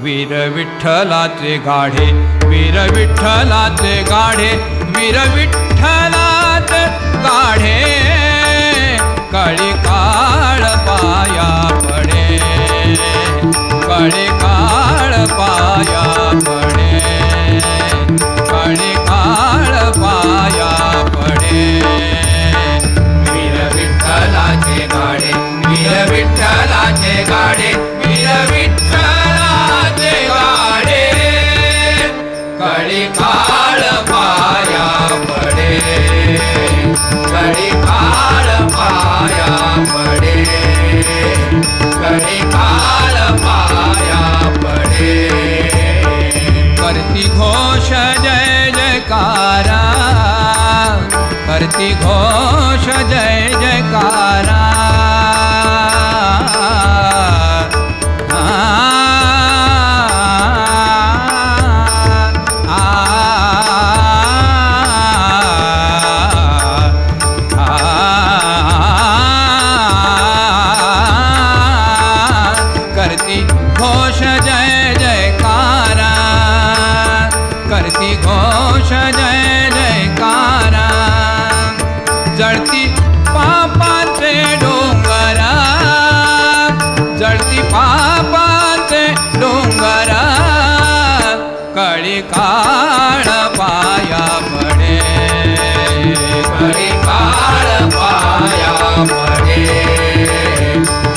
वीर विठ्ठलाचे गाढे, वीर विठ्ठलाचे गाढे, वीर विठ्ठलाचे गाढे, कळी काळ पाया पडे, कळी काळ पाया पडे, कळी काळ पाया पडे. वीर विठ्ठलाचे गाढे, वीर विठ्ठलाचे गाढे, वीर विठ्ठलाचे गाढे, कळी काळ पाया पडे, कळी काळ पाया पडे, कळी काळ पाया पडे. करती घोष जय जयकारा, करती घोष जय जयकारा. करती घोष जय जयकारा, करती घोष जय जयकारा. जळती पापाचे डोंगरा, जळती पापाचे डोंगरा, कळी काळ पाया पडे, कळी काळ पाया पडे,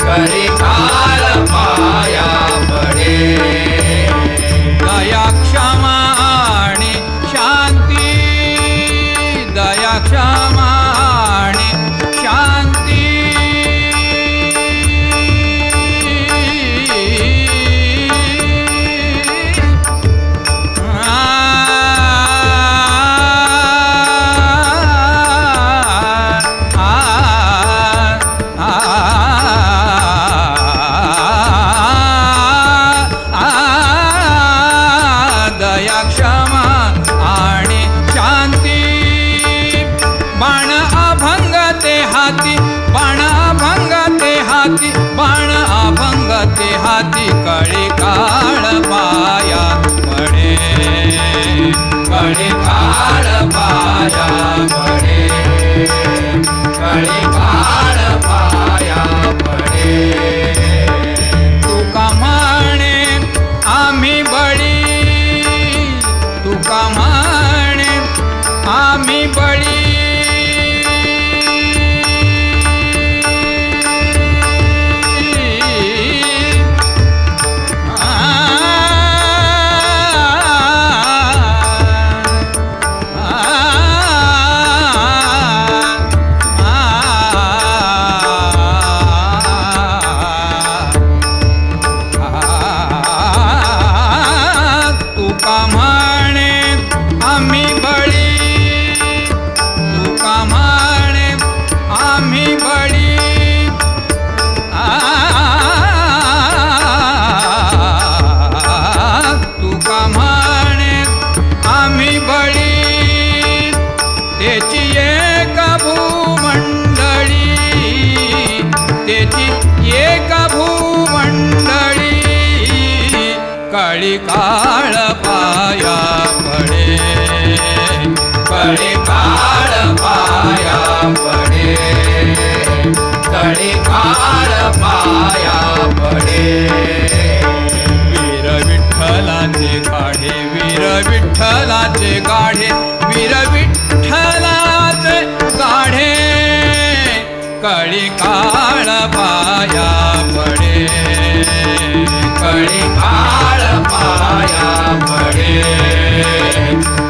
कळी काळ पाया पडे. दया क्षमा आणि शांती, दया क्षमा आणि शांती. दया क्षमा आणि शांती. बाण अभंग ते हाती, बाण अभंग ते हाती, बाण अभंग ते हाती, कळी काळ पाया पडे, कळी काळ पाया पडे, कळी काळ पाया पडे. तुका म्हणे आम्ही बळी, तुका म्हणे आम्ही बळी, तुका म्हणे आम्ही बळी, तुका म्हणे आम्ही बळी. तुका म्हणे आम्ही बळी, त्याची एक भूमंडळी, त्याची एक भूमंडळी, कळी काळ पाया पडे, कळी काळ पाया पडे, कळी काळ पाया पडे. वीर विठ्ठलाचे गाढे, वीर विठ्ठलाचे गाढे, वीर विठ्ठलाचे गाढे, कळी काळ पाया पडे, कळी काळ पाया पडे,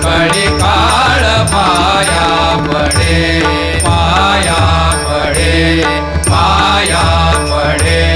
कळी काळ पाया पडे, पाया पडे, पाया पडे.